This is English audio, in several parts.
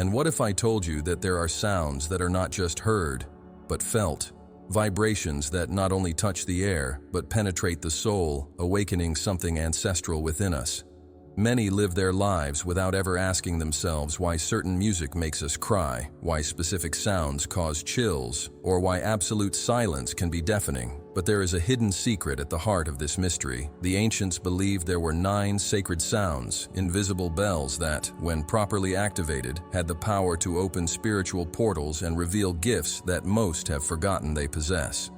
And what if I told you that there are sounds that are not just heard, but felt? Vibrations that not only touch the air, but penetrate the soul, awakening something ancestral within us. Many live their lives without ever asking themselves why certain music makes us cry, why specific sounds cause chills, or why absolute silence can be deafening. But there is a hidden secret at the heart of this mystery. The ancients believed there were 9 sacred sounds, invisible bells that, when properly activated, had the power to open spiritual portals and reveal gifts that most have forgotten they possess.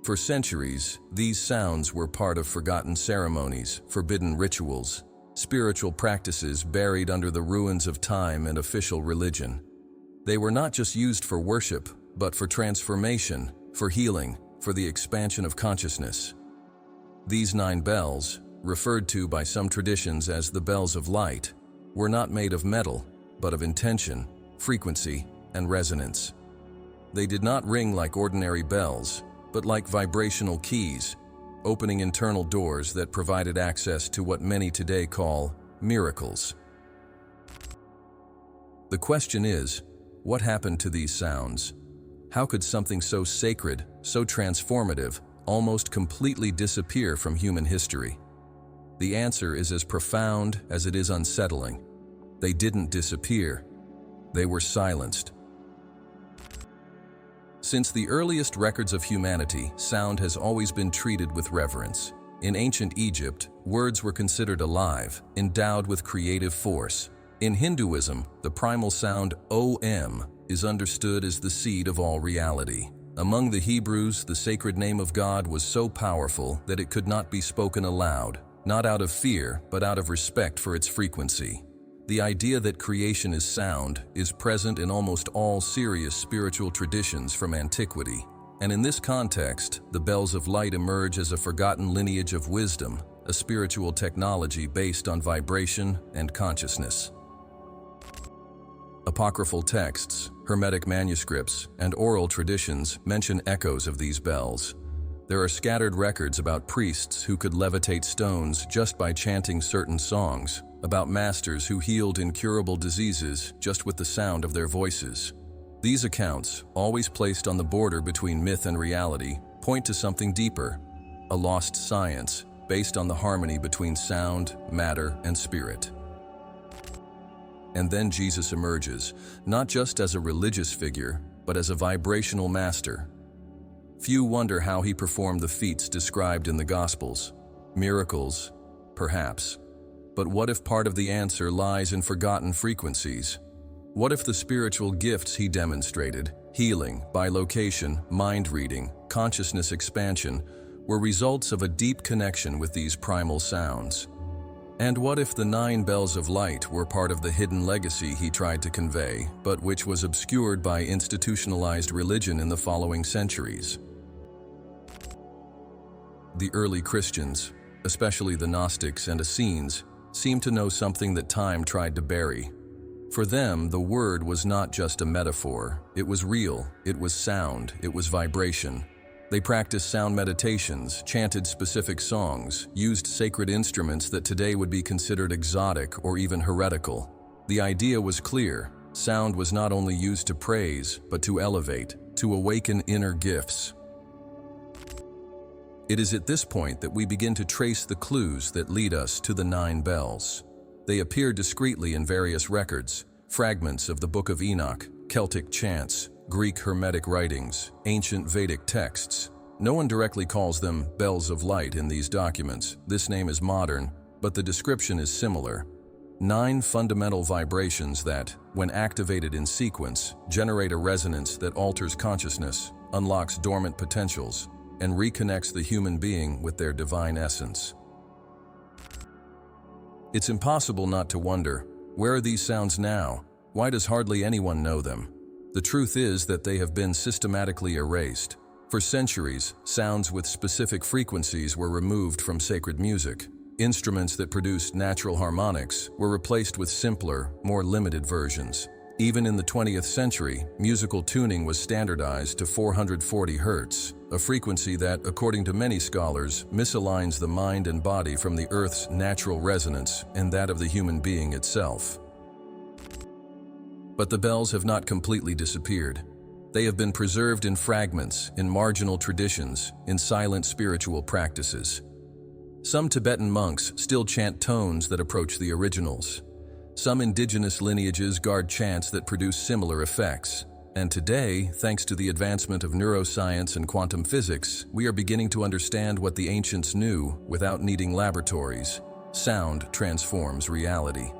For centuries, these sounds were part of forgotten ceremonies, forbidden rituals, spiritual practices buried under the ruins of time and official religion. They were not just used for worship, but for transformation, for healing, for the expansion of consciousness. These 9 bells, referred to by some traditions as the bells of light, were not made of metal, but of intention, frequency, and resonance. They did not ring like ordinary bells, but like vibrational keys, opening internal doors that provided access to what many today call miracles. The question is, what happened to these sounds? How could something so sacred, so transformative, almost completely disappear from human history? The answer is as profound as it is unsettling. They didn't disappear. They were silenced. Since the earliest records of humanity, sound has always been treated with reverence. In ancient Egypt, words were considered alive, endowed with creative force. In Hinduism, the primal sound Om is understood as the seed of all reality. Among the Hebrews, the sacred name of God was so powerful that it could not be spoken aloud, not out of fear, but out of respect for its frequency. The idea that creation is sound is present in almost all serious spiritual traditions from antiquity. And in this context, the bells of light emerge as a forgotten lineage of wisdom, a spiritual technology based on vibration and consciousness. Apocryphal texts, Hermetic manuscripts, and oral traditions mention echoes of these bells. There are scattered records about priests who could levitate stones just by chanting certain songs, about masters who healed incurable diseases just with the sound of their voices. These accounts, always placed on the border between myth and reality, point to something deeper, a lost science based on the harmony between sound, matter, and spirit. And then Jesus emerges, not just as a religious figure, but as a vibrational master. Few wonder how he performed the feats described in the Gospels. Miracles, perhaps. But what if part of the answer lies in forgotten frequencies? What if the spiritual gifts he demonstrated, healing, bilocation, mind reading, consciousness expansion, were results of a deep connection with these primal sounds? And what if the 9 bells of light were part of the hidden legacy he tried to convey, but which was obscured by institutionalized religion in the following centuries? The early Christians, especially the Gnostics and Essenes, seemed to know something that time tried to bury. For them, the word was not just a metaphor. It was real, it was sound, it was vibration. They practiced sound meditations, chanted specific songs, used sacred instruments that today would be considered exotic or even heretical. The idea was clear. Sound was not only used to praise, but to elevate, to awaken inner gifts. It is at this point that we begin to trace the clues that lead us to the 9 bells. They appear discreetly in various records, fragments of the Book of Enoch, Celtic chants, Greek Hermetic writings, ancient Vedic texts. No one directly calls them bells of light in these documents. This name is modern, but the description is similar. 9 fundamental vibrations that, when activated in sequence, generate a resonance that alters consciousness, unlocks dormant potentials, and reconnects the human being with their divine essence. It's impossible not to wonder, where are these sounds now? Why does hardly anyone know them? The truth is that they have been systematically erased. For centuries, sounds with specific frequencies were removed from sacred music. Instruments that produced natural harmonics were replaced with simpler, more limited versions. Even in the 20th century, musical tuning was standardized to 440 Hz, a frequency that, according to many scholars, misaligns the mind and body from the Earth's natural resonance and that of the human being itself. But the bells have not completely disappeared. They have been preserved in fragments, in marginal traditions, in silent spiritual practices. Some Tibetan monks still chant tones that approach the originals. Some indigenous lineages guard chants that produce similar effects. And today, thanks to the advancement of neuroscience and quantum physics, we are beginning to understand what the ancients knew without needing laboratories. Sound transforms reality.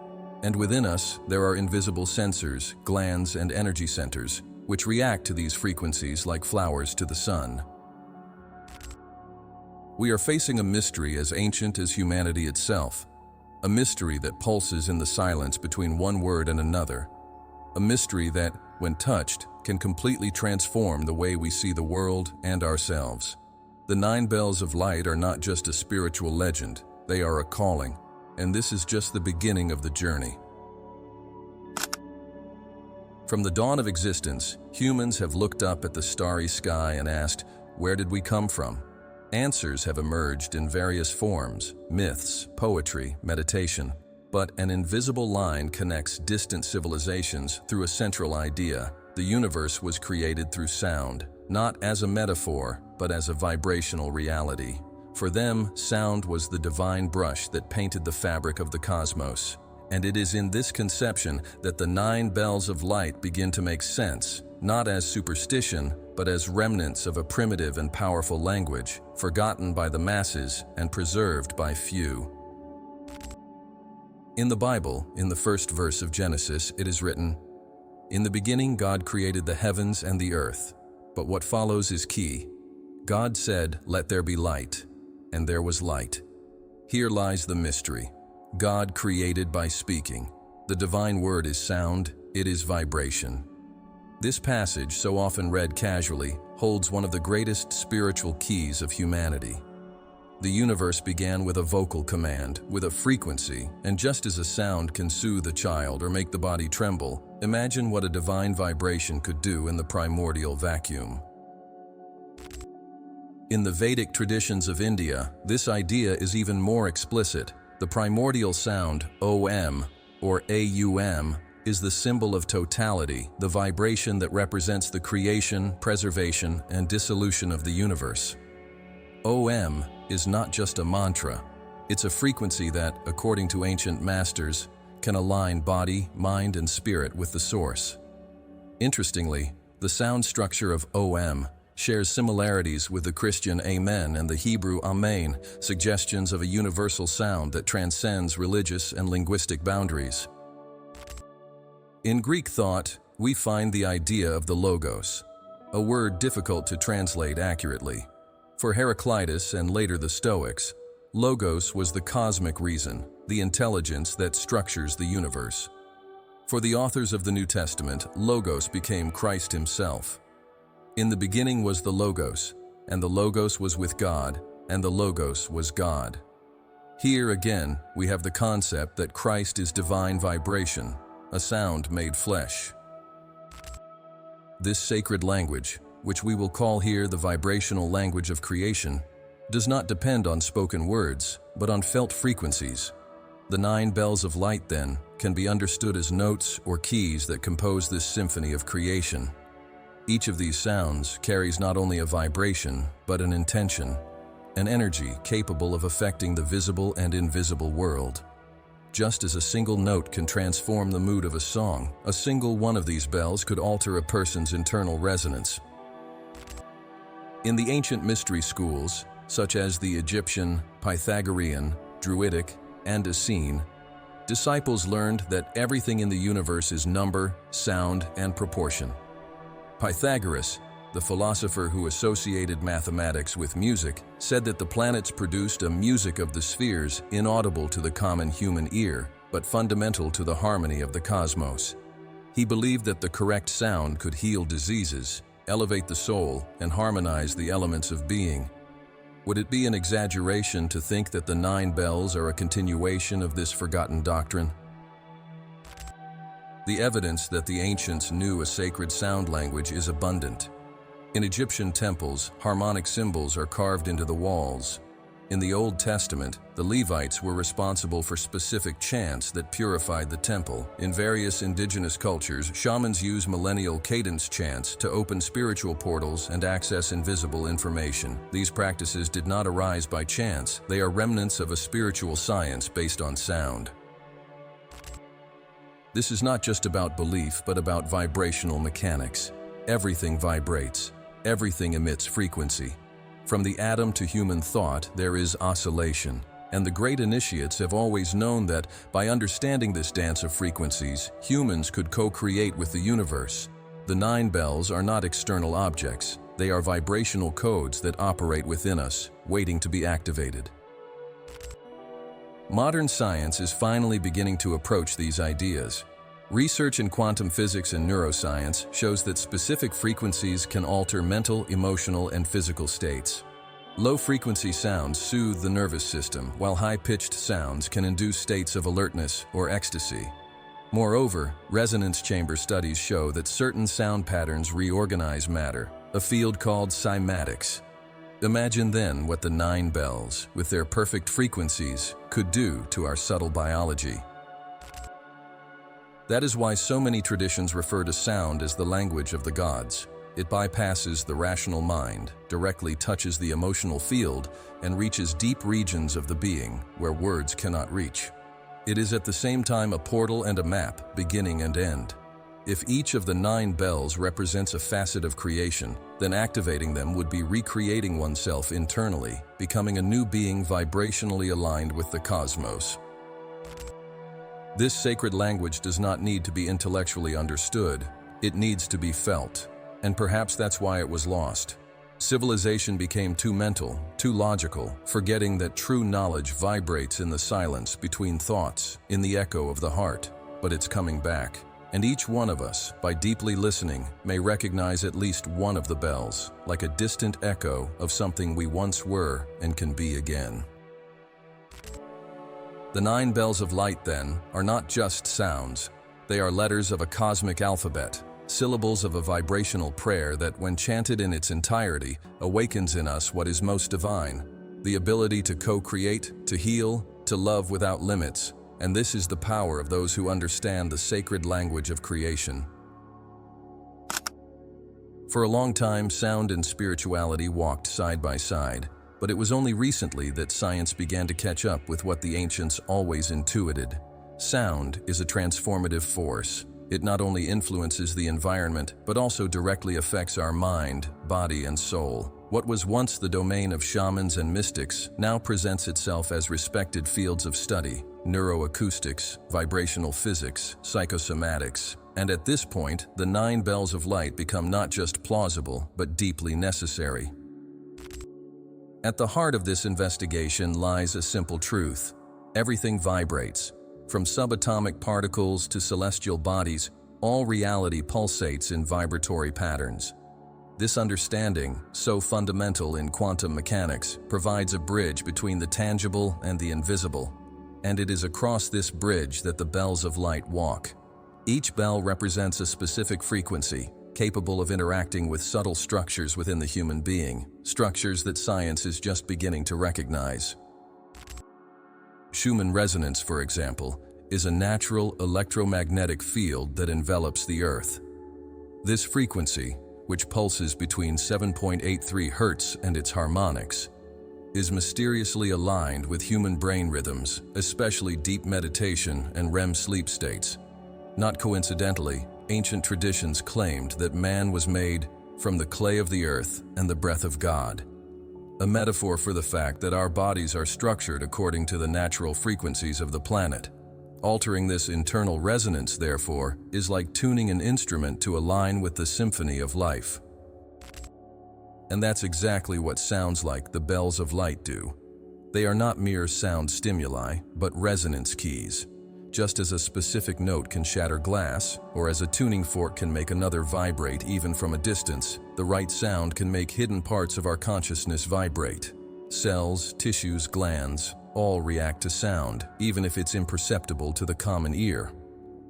And within us, there are invisible sensors, glands, and energy centers, which react to these frequencies like flowers to the sun. We are facing a mystery as ancient as humanity itself. A mystery that pulses in the silence between one word and another. A mystery that, when touched, can completely transform the way we see the world and ourselves. The 9 bells of light are not just a spiritual legend, they are a calling, and this is just the beginning of the journey. From the dawn of existence, humans have looked up at the starry sky and asked, where did we come from? Answers have emerged in various forms, myths, poetry, meditation, but an invisible line connects distant civilizations through a central idea. The universe was created through sound, not as a metaphor, but as a vibrational reality. For them, sound was the divine brush that painted the fabric of the cosmos. And it is in this conception that the 9 bells of light begin to make sense, not as superstition, but as remnants of a primitive and powerful language, forgotten by the masses and preserved by few. In the Bible, in the first verse of Genesis, it is written, "In the beginning God created the heavens and the earth." But what follows is key. God said, "Let there be light," and there was light. Here lies the mystery. God created by speaking. The divine word is sound, it is vibration. This passage, so often read casually, holds one of the greatest spiritual keys of humanity. The universe began with a vocal command, with a frequency, and just as a sound can soothe a child or make the body tremble, imagine what a divine vibration could do in the primordial vacuum. In the Vedic traditions of India, this idea is even more explicit. The primordial sound, Om, or Aum, is the symbol of totality, the vibration that represents the creation, preservation, and dissolution of the universe. Om is not just a mantra. It's a frequency that, according to ancient masters, can align body, mind, and spirit with the source. Interestingly, the sound structure of Om shares similarities with the Christian Amen and the Hebrew Amen, suggestions of a universal sound that transcends religious and linguistic boundaries. In Greek thought, we find the idea of the logos, a word difficult to translate accurately. For Heraclitus and later the Stoics, logos was the cosmic reason, the intelligence that structures the universe. For the authors of the New Testament, logos became Christ himself. In the beginning was the Logos, and the Logos was with God, and the Logos was God. Here again, we have the concept that Christ is divine vibration, a sound made flesh. This sacred language, which we will call here the vibrational language of creation, does not depend on spoken words, but on felt frequencies. The 9 bells of light, then, can be understood as notes or keys that compose this symphony of creation. Each of these sounds carries not only a vibration, but an intention, an energy capable of affecting the visible and invisible world. Just as a single note can transform the mood of a song, a single one of these bells could alter a person's internal resonance. In the ancient mystery schools, such as the Egyptian, Pythagorean, Druidic, and Essene, disciples learned that everything in the universe is number, sound, and proportion. Pythagoras, the philosopher who associated mathematics with music, said that the planets produced a music of the spheres inaudible to the common human ear, but fundamental to the harmony of the cosmos. He believed that the correct sound could heal diseases, elevate the soul, and harmonize the elements of being. Would it be an exaggeration to think that the 9 bells are a continuation of this forgotten doctrine? The evidence that the ancients knew a sacred sound language is abundant. In Egyptian temples, harmonic symbols are carved into the walls. In the Old Testament, the Levites were responsible for specific chants that purified the temple. In various indigenous cultures, shamans use millennial cadence chants to open spiritual portals and access invisible information. These practices did not arise by chance. They are remnants of a spiritual science based on sound. This is not just about belief, but about vibrational mechanics. Everything vibrates. Everything emits frequency. From the atom to human thought, there is oscillation. And the great initiates have always known that, by understanding this dance of frequencies, humans could co-create with the universe. The 9 bells are not external objects. They are vibrational codes that operate within us, waiting to be activated. Modern science is finally beginning to approach these ideas. Research in quantum physics and neuroscience shows that specific frequencies can alter mental, emotional, and physical states. Low-frequency sounds soothe the nervous system, while high-pitched sounds can induce states of alertness or ecstasy. Moreover, resonance chamber studies show that certain sound patterns reorganize matter, a field called cymatics. Imagine then what the 9 bells, with their perfect frequencies, could do to our subtle biology. That is why so many traditions refer to sound as the language of the gods. It bypasses the rational mind, directly touches the emotional field, and reaches deep regions of the being where words cannot reach. It is at the same time a portal and a map, beginning and end. If each of the 9 bells represents a facet of creation, then activating them would be recreating oneself internally, becoming a new being vibrationally aligned with the cosmos. This sacred language does not need to be intellectually understood. It needs to be felt. And perhaps that's why it was lost. Civilization became too mental, too logical, forgetting that true knowledge vibrates in the silence between thoughts, in the echo of the heart. But it's coming back. And each one of us, by deeply listening, may recognize at least one of the bells, like a distant echo of something we once were and can be again. The 9 bells of light, then, are not just sounds. They are letters of a cosmic alphabet, syllables of a vibrational prayer that, when chanted in its entirety, awakens in us what is most divine, the ability to co-create, to heal, to love without limits. And this is the power of those who understand the sacred language of creation. For a long time, sound and spirituality walked side by side. But it was only recently that science began to catch up with what the ancients always intuited. Sound is a transformative force. It not only influences the environment, but also directly affects our mind, body, and soul. What was once the domain of shamans and mystics now presents itself as respected fields of study: neuroacoustics, vibrational physics, psychosomatics. And at this point, the 9 bells of light become not just plausible, but deeply necessary. At the heart of this investigation lies a simple truth. Everything vibrates. From subatomic particles to celestial bodies, all reality pulsates in vibratory patterns. This understanding, so fundamental in quantum mechanics, provides a bridge between the tangible and the invisible. And it is across this bridge that the bells of light walk. Each bell represents a specific frequency, capable of interacting with subtle structures within the human being, structures that science is just beginning to recognize. Schumann resonance, for example, is a natural electromagnetic field that envelops the Earth. This frequency, which pulses between 7.83 Hz and its harmonics, is mysteriously aligned with human brain rhythms, especially deep meditation and REM sleep states. Not coincidentally, ancient traditions claimed that man was made from the clay of the earth and the breath of God, a metaphor for the fact that our bodies are structured according to the natural frequencies of the planet. Altering this internal resonance, therefore, is like tuning an instrument to align with the symphony of life. And that's exactly what sounds like the bells of light do. They are not mere sound stimuli, but resonance keys. Just as a specific note can shatter glass, or as a tuning fork can make another vibrate even from a distance, the right sound can make hidden parts of our consciousness vibrate. Cells, tissues, glands, all react to sound, even if it's imperceptible to the common ear.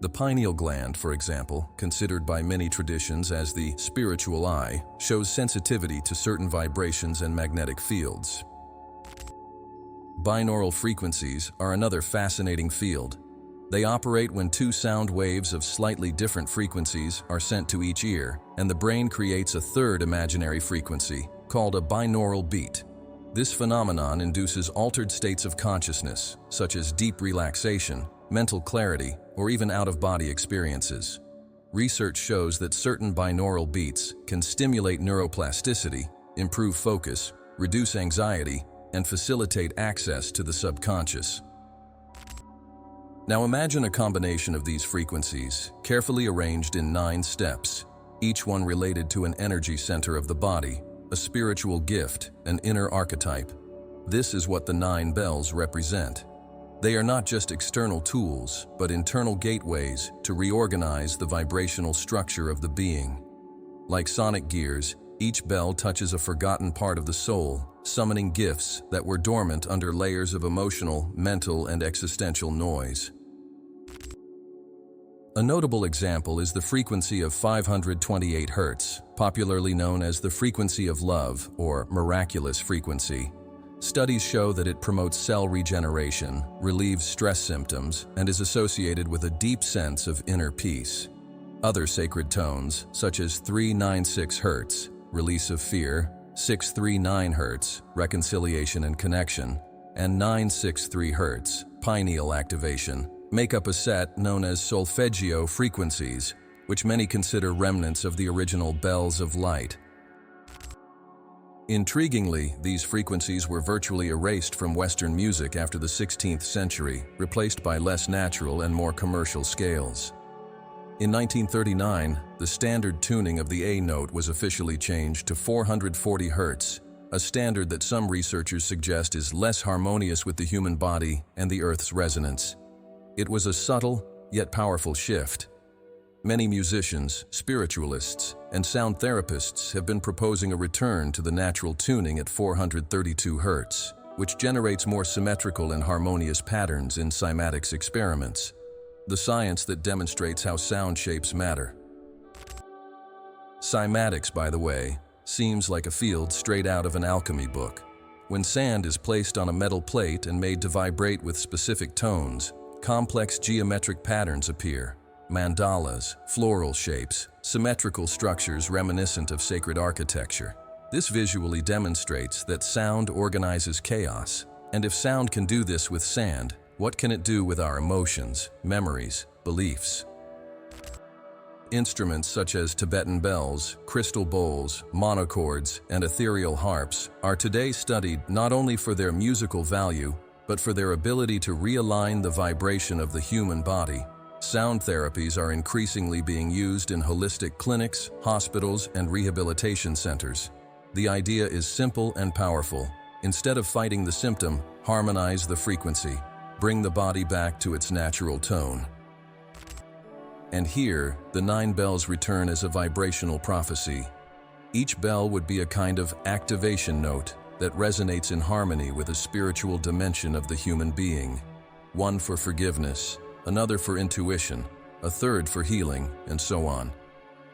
The pineal gland, for example, considered by many traditions as the spiritual eye, shows sensitivity to certain vibrations and magnetic fields. Binaural frequencies are another fascinating field. They operate when two sound waves of slightly different frequencies are sent to each ear, and the brain creates a third imaginary frequency, called a binaural beat. This phenomenon induces altered states of consciousness, such as deep relaxation, mental clarity, or even out-of-body experiences. Research shows that certain binaural beats can stimulate neuroplasticity, improve focus, reduce anxiety, and facilitate access to the subconscious. Now imagine a combination of these frequencies, carefully arranged in 9 steps, each one related to an energy center of the body, a spiritual gift, an inner archetype. This is what the 9 bells represent. They are not just external tools, but internal gateways to reorganize the vibrational structure of the being. Like sonic gears, each bell touches a forgotten part of the soul, summoning gifts that were dormant under layers of emotional, mental, and existential noise. A notable example is the frequency of 528 Hz, popularly known as the frequency of love or miraculous frequency. Studies show that it promotes cell regeneration, relieves stress symptoms, and is associated with a deep sense of inner peace. Other sacred tones, such as 396 Hz, release of fear, 639 Hz, reconciliation and connection, and 963 Hz, pineal activation, make up a set known as solfeggio frequencies, which many consider remnants of the original bells of light. Intriguingly, these frequencies were virtually erased from Western music after the 16th century, replaced by less natural and more commercial scales. In 1939, the standard tuning of the A note was officially changed to 440 Hz, a standard that some researchers suggest is less harmonious with the human body and the Earth's resonance. It was a subtle, yet powerful shift. Many musicians, spiritualists, and sound therapists have been proposing a return to the natural tuning at 432 Hz, which generates more symmetrical and harmonious patterns in cymatics experiments, the science that demonstrates how sound shapes matter. Cymatics, by the way, seems like a field straight out of an alchemy book. When sand is placed on a metal plate and made to vibrate with specific tones, complex geometric patterns appear. Mandalas, floral shapes, symmetrical structures reminiscent of sacred architecture. This visually demonstrates that sound organizes chaos, and if sound can do this with sand, what can it do with our emotions, memories, beliefs? Instruments such as Tibetan bells, crystal bowls, monochords, and ethereal harps are today studied not only for their musical value, but for their ability to realign the vibration of the human body. Sound therapies are increasingly being used in holistic clinics, hospitals, and rehabilitation centers. The idea is simple and powerful. Instead of fighting the symptom, harmonize the frequency. Bring the body back to its natural tone. And here, the 9 bells return as a vibrational prophecy. Each bell would be a kind of activation note that resonates in harmony with a spiritual dimension of the human being. One for forgiveness, another for intuition, a third for healing, and so on.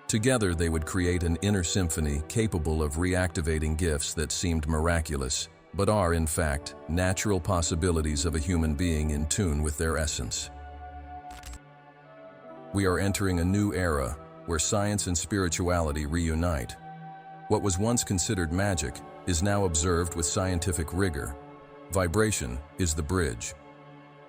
Together they would create an inner symphony capable of reactivating gifts that seemed miraculous, but are, in fact, natural possibilities of a human being in tune with their essence. We are entering a new era where science and spirituality reunite. What was once considered magic is now observed with scientific rigor. Vibration is the bridge.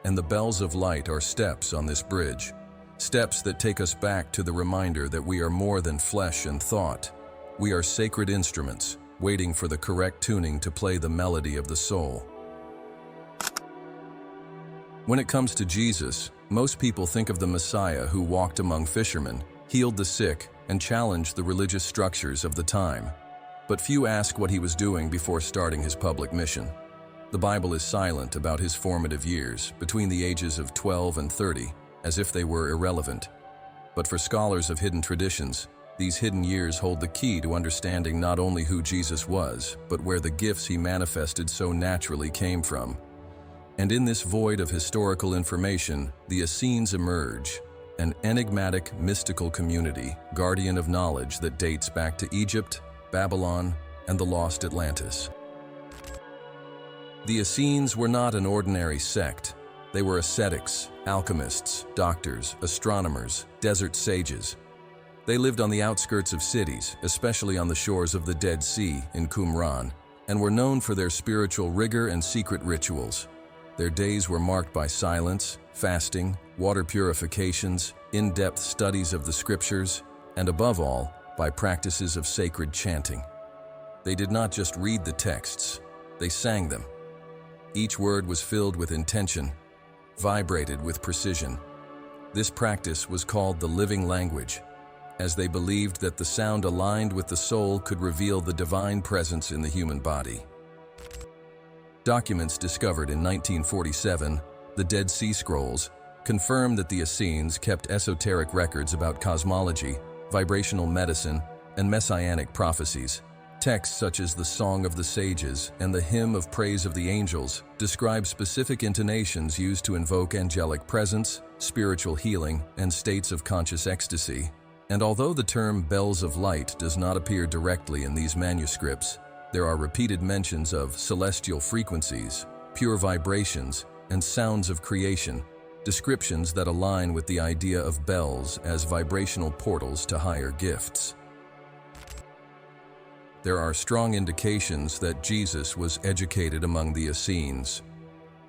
And the bells of light are steps on this bridge. Steps that take us back to the reminder that we are more than flesh and thought. We are sacred instruments, waiting for the correct tuning to play the melody of the soul. When it comes to Jesus, most people think of the Messiah who walked among fishermen, healed the sick, and challenged the religious structures of the time. But few ask what he was doing before starting his public mission. The Bible is silent about his formative years, between the ages of 12 and 30, as if they were irrelevant. But for scholars of hidden traditions, these hidden years hold the key to understanding not only who Jesus was, but where the gifts he manifested so naturally came from. And in this void of historical information, the Essenes emerge, an enigmatic, mystical community, guardian of knowledge that dates back to Egypt, Babylon, and the lost Atlantis. The Essenes were not an ordinary sect. They were ascetics, alchemists, doctors, astronomers, desert sages. They lived on the outskirts of cities, especially on the shores of the Dead Sea in Qumran, and were known for their spiritual rigor and secret rituals. Their days were marked by silence, fasting, water purifications, in-depth studies of the scriptures, and above all, by practices of sacred chanting. They did not just read the texts, they sang them. Each word was filled with intention, vibrated with precision. This practice was called the living language, as they believed that the sound aligned with the soul could reveal the divine presence in the human body. Documents discovered in 1947, the Dead Sea Scrolls, confirm that the Essenes kept esoteric records about cosmology, vibrational medicine, and messianic prophecies. Texts such as the Song of the Sages and the Hymn of Praise of the Angels describe specific intonations used to invoke angelic presence, spiritual healing, and states of conscious ecstasy. And although the term bells of light does not appear directly in these manuscripts, there are repeated mentions of celestial frequencies, pure vibrations, and sounds of creation, descriptions that align with the idea of bells as vibrational portals to higher gifts. There are strong indications that Jesus was educated among the Essenes.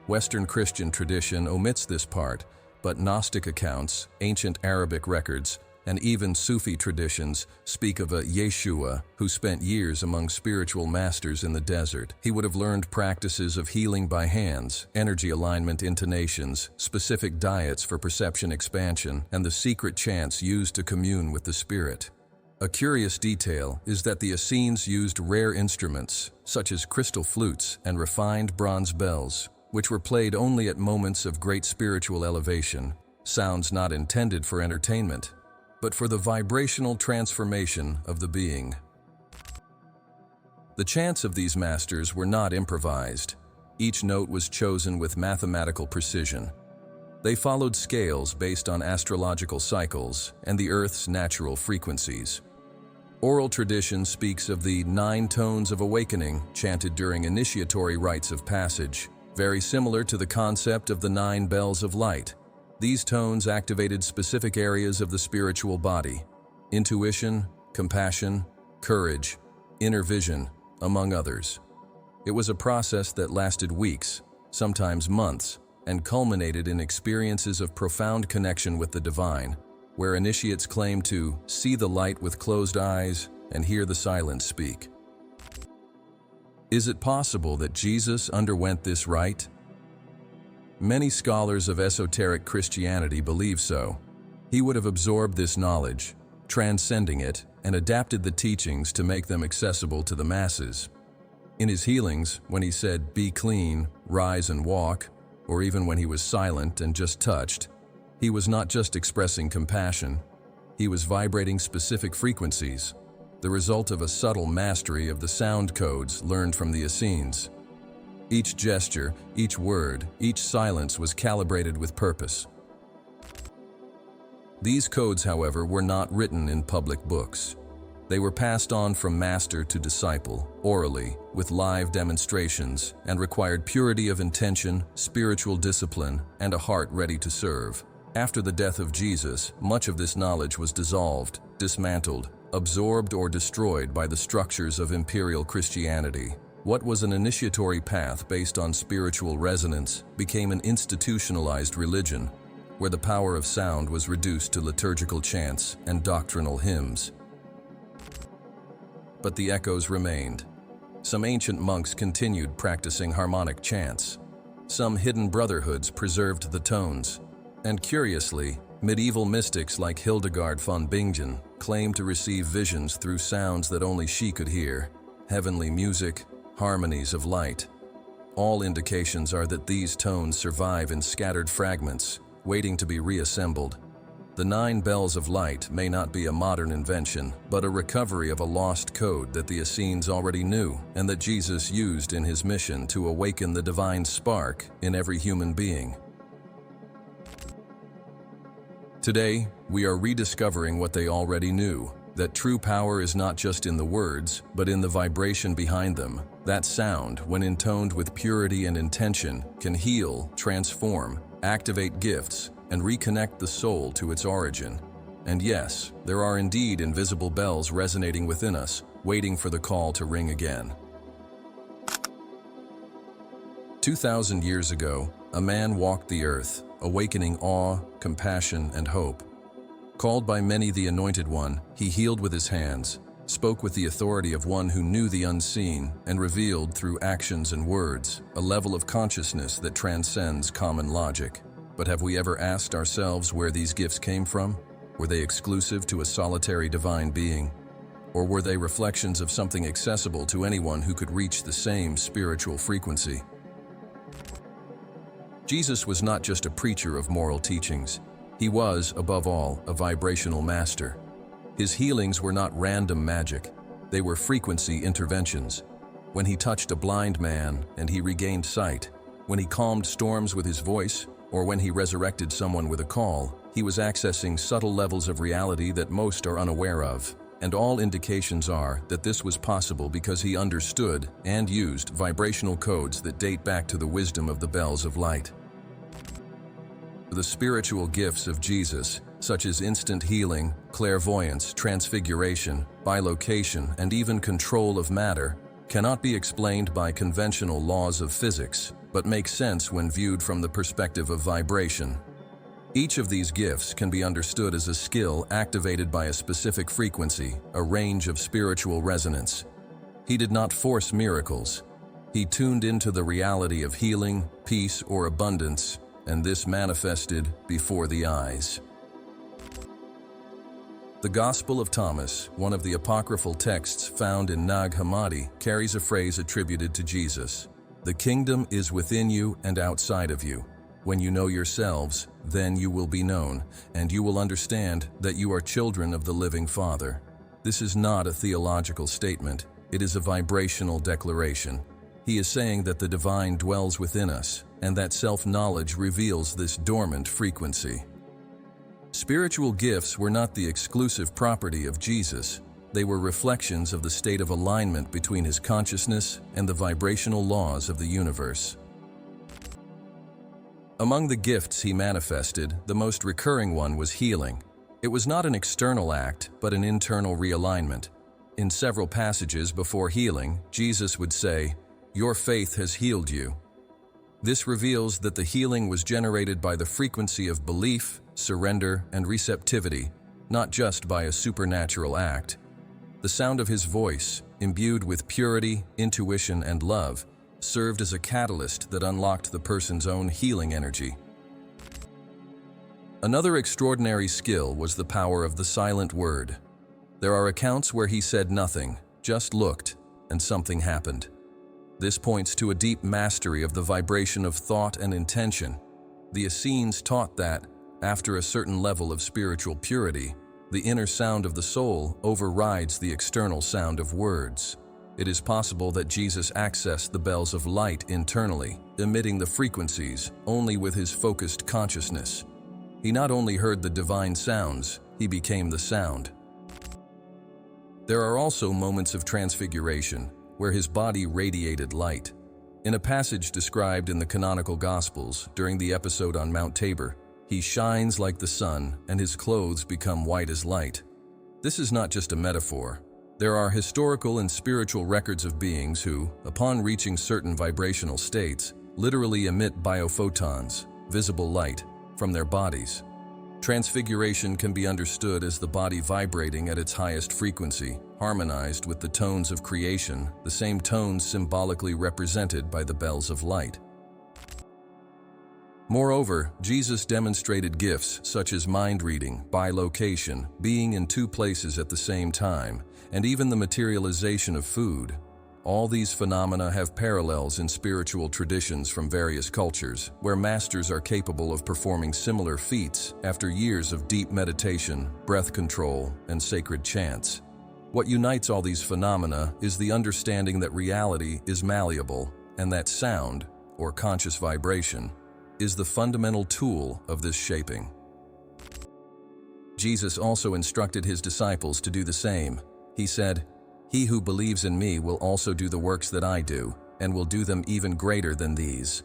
Western Christian tradition omits this part, but Gnostic accounts, ancient Arabic records, and even Sufi traditions speak of a Yeshua who spent years among spiritual masters in the desert. He would have learned practices of healing by hands, energy alignment intonations, specific diets for perception expansion, and the secret chants used to commune with the spirit. A curious detail is that the Essenes used rare instruments, such as crystal flutes and refined bronze bells, which were played only at moments of great spiritual elevation, sounds not intended for entertainment, but for the vibrational transformation of the being. The chants of these masters were not improvised. Each note was chosen with mathematical precision. They followed scales based on astrological cycles and the Earth's natural frequencies. Oral tradition speaks of the 9 tones of awakening chanted during initiatory rites of passage, very similar to the concept of the 9 bells of light. These tones activated specific areas of the spiritual body: intuition, compassion, courage, inner vision, among others. It was a process that lasted weeks, sometimes months, and culminated in experiences of profound connection with the divine, where initiates claim to see the light with closed eyes and hear the silence speak. Is it possible that Jesus underwent this rite? Many scholars of esoteric Christianity believe so. He would have absorbed this knowledge, transcending it, and adapted the teachings to make them accessible to the masses. In his healings, when he said, "Be clean, rise and walk," or even when he was silent and just touched, he was not just expressing compassion. He was vibrating specific frequencies, the result of a subtle mastery of the sound codes learned from the Essenes. Each gesture, each word, each silence was calibrated with purpose. These codes, however, were not written in public books. They were passed on from master to disciple, orally, with live demonstrations, and required purity of intention, spiritual discipline, and a heart ready to serve. After the death of Jesus, much of this knowledge was dissolved, dismantled, absorbed, or destroyed by the structures of imperial Christianity. What was an initiatory path based on spiritual resonance became an institutionalized religion, where the power of sound was reduced to liturgical chants and doctrinal hymns. But the echoes remained. Some ancient monks continued practicing harmonic chants. Some hidden brotherhoods preserved the tones. And curiously, medieval mystics like Hildegard von Bingen claimed to receive visions through sounds that only she could hear: heavenly music, harmonies of light. All indications are that these tones survive in scattered fragments, waiting to be reassembled. The 9 bells of light may not be a modern invention, but a recovery of a lost code that the Essenes already knew and that Jesus used in his mission to awaken the divine spark in every human being. Today, we are rediscovering what they already knew, that true power is not just in the words, but in the vibration behind them. That sound, when intoned with purity and intention, can heal, transform, activate gifts, and reconnect the soul to its origin. And yes, there are indeed invisible bells resonating within us, waiting for the call to ring again. 2,000 years ago, a man walked the earth, awakening awe, compassion, and hope. Called by many the Anointed One, he healed with his hands, spoke with the authority of one who knew the unseen, and revealed through actions and words a level of consciousness that transcends common logic. But have we ever asked ourselves where these gifts came from? Were they exclusive to a solitary divine being? Or were they reflections of something accessible to anyone who could reach the same spiritual frequency? Jesus was not just a preacher of moral teachings. He was, above all, a vibrational master. His healings were not random magic. They were frequency interventions. When he touched a blind man and he regained sight, when he calmed storms with his voice, or when he resurrected someone with a call, he was accessing subtle levels of reality that most are unaware of. And all indications are that this was possible because he understood and used vibrational codes that date back to the wisdom of the bells of light. The spiritual gifts of Jesus, such as instant healing, clairvoyance, transfiguration, bilocation, and even control of matter, cannot be explained by conventional laws of physics, but make sense when viewed from the perspective of vibration. Each of these gifts can be understood as a skill activated by a specific frequency, a range of spiritual resonance. He did not force miracles. He tuned into the reality of healing, peace, or abundance, and this manifested before the eyes. The Gospel of Thomas, one of the apocryphal texts found in Nag Hammadi, carries a phrase attributed to Jesus. "The kingdom is within you and outside of you. When you know yourselves, then you will be known, and you will understand that you are children of the living Father." This is not a theological statement, it is a vibrational declaration. He is saying that the divine dwells within us, and that self-knowledge reveals this dormant frequency. Spiritual gifts were not the exclusive property of Jesus. They were reflections of the state of alignment between his consciousness and the vibrational laws of the universe. Among the gifts he manifested, the most recurring one was healing. It was not an external act, but an internal realignment. In several passages before healing, Jesus would say, "Your faith has healed you." This reveals that the healing was generated by the frequency of belief, surrender, and receptivity, not just by a supernatural act. The sound of his voice, imbued with purity, intuition, and love, served as a catalyst that unlocked the person's own healing energy. Another extraordinary skill was the power of the silent word. There are accounts where he said nothing, just looked, and something happened. This points to a deep mastery of the vibration of thought and intention. The Essenes taught that, after a certain level of spiritual purity, the inner sound of the soul overrides the external sound of words. It is possible that Jesus accessed the bells of light internally, emitting the frequencies only with his focused consciousness. He not only heard the divine sounds, he became the sound. There are also moments of transfiguration, where his body radiated light. In a passage described in the canonical Gospels during the episode on Mount Tabor, he shines like the sun and his clothes become white as light. This is not just a metaphor. There are historical and spiritual records of beings who, upon reaching certain vibrational states, literally emit biophotons, visible light, from their bodies. Transfiguration can be understood as the body vibrating at its highest frequency, harmonized with the tones of creation, the same tones symbolically represented by the bells of light. Moreover, Jesus demonstrated gifts such as mind reading, bilocation, being in two places at the same time, and even the materialization of food. All these phenomena have parallels in spiritual traditions from various cultures, where masters are capable of performing similar feats after years of deep meditation, breath control, and sacred chants. What unites all these phenomena is the understanding that reality is malleable, and that sound, or conscious vibration, is the fundamental tool of this shaping. Jesus also instructed his disciples to do the same. He said, He who believes in me will also do the works that I do, and will do them even greater than these.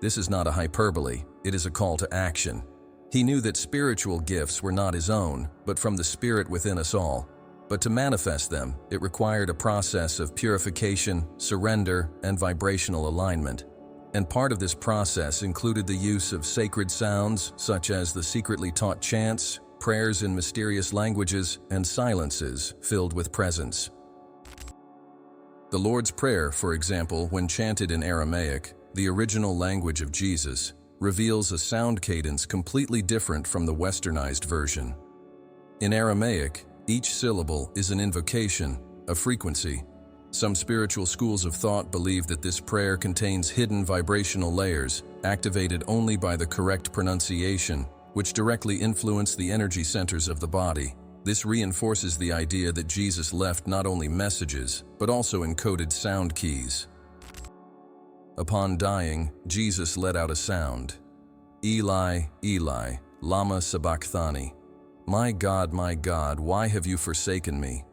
This is not a hyperbole, it is a call to action. He knew that spiritual gifts were not his own, but from the Spirit within us all. But to manifest them, it required a process of purification, surrender, and vibrational alignment. And part of this process included the use of sacred sounds, such as the secretly taught chants, prayers in mysterious languages, and silences filled with presence. The Lord's Prayer, for example, when chanted in Aramaic, the original language of Jesus, reveals a sound cadence completely different from the westernized version. In Aramaic, each syllable is an invocation, a frequency. Some spiritual schools of thought believe that this prayer contains hidden vibrational layers, activated only by the correct pronunciation, which directly influence the energy centers of the body. This reinforces the idea that Jesus left not only messages, but also encoded sound keys. Upon dying, Jesus let out a sound. Eli, Eli, lama sabachthani. My God, why have you forsaken me?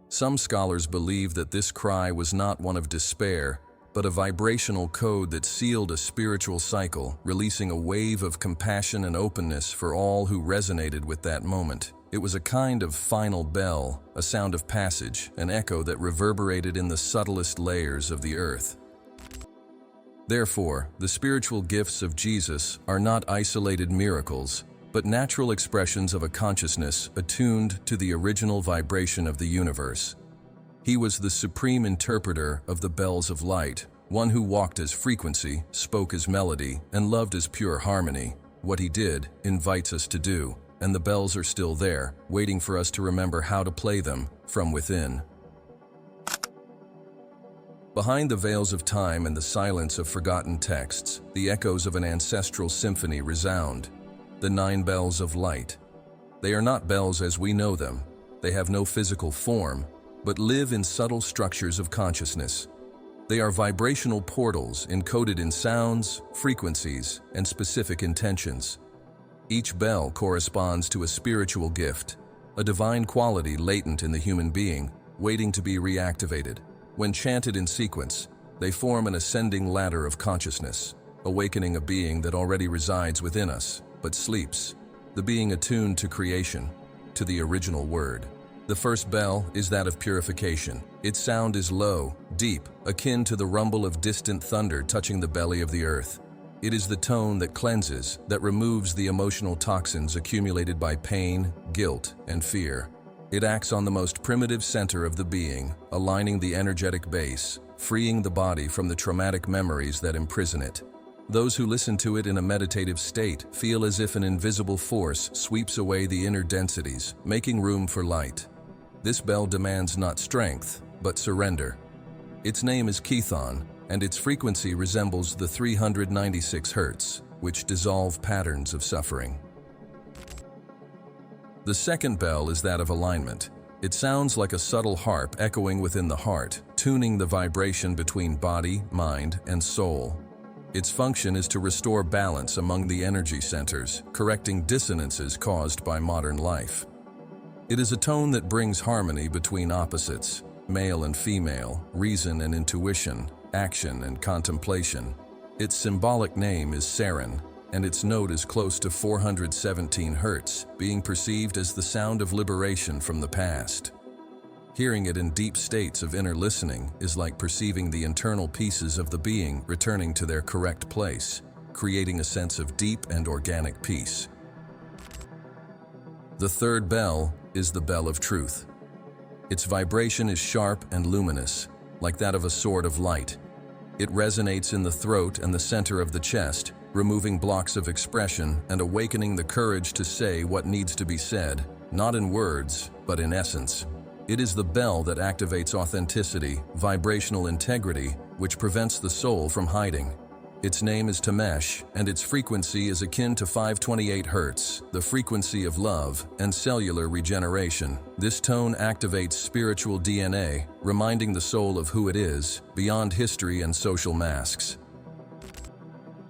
Some scholars believe that this cry was not one of despair, but a vibrational code that sealed a spiritual cycle, releasing a wave of compassion and openness for all who resonated with that moment. It was a kind of final bell, a sound of passage, an echo that reverberated in the subtlest layers of the earth. Therefore, the spiritual gifts of Jesus are not isolated miracles, but natural expressions of a consciousness attuned to the original vibration of the universe. He was the supreme interpreter of the bells of light, one who walked as frequency, spoke as melody, and loved as pure harmony. What he did invites us to do, and the bells are still there, waiting for us to remember how to play them from within. Behind the veils of time and the silence of forgotten texts, the echoes of an ancestral symphony resound. The 9 bells of light. They are not bells as we know them. They have no physical form, but live in subtle structures of consciousness. They are vibrational portals encoded in sounds, frequencies, and specific intentions. Each bell corresponds to a spiritual gift, a divine quality latent in the human being, waiting to be reactivated. When chanted in sequence, they form an ascending ladder of consciousness, awakening a being that already resides within us, but sleeps, the being attuned to creation, to the original word. The first bell is that of purification. Its sound is low, deep, akin to the rumble of distant thunder touching the belly of the earth. It is the tone that cleanses, that removes the emotional toxins accumulated by pain, guilt, and fear. It acts on the most primitive center of the being, aligning the energetic base, freeing the body from the traumatic memories that imprison it. Those who listen to it in a meditative state feel as if an invisible force sweeps away the inner densities, making room for light. This bell demands not strength, but surrender. Its name is Kithon, and its frequency resembles the 396 Hz, which dissolve patterns of suffering. The second bell is that of alignment. It sounds like a subtle harp echoing within the heart, tuning the vibration between body, mind, and soul. Its function is to restore balance among the energy centers, correcting dissonances caused by modern life. It is a tone that brings harmony between opposites, male and female, reason and intuition, action and contemplation. Its symbolic name is Seren, and its note is close to 417 Hz, being perceived as the sound of liberation from the past. Hearing it in deep states of inner listening is like perceiving the internal pieces of the being returning to their correct place, creating a sense of deep and organic peace. The third bell is the bell of truth. Its vibration is sharp and luminous, like that of a sword of light. It resonates in the throat and the center of the chest, removing blocks of expression and awakening the courage to say what needs to be said, not in words, but in essence. It is the bell that activates authenticity, vibrational integrity, which prevents the soul from hiding. Its name is Tamesh, and its frequency is akin to 528 Hz, the frequency of love and cellular regeneration. This tone activates spiritual DNA, reminding the soul of who it is, beyond history and social masks.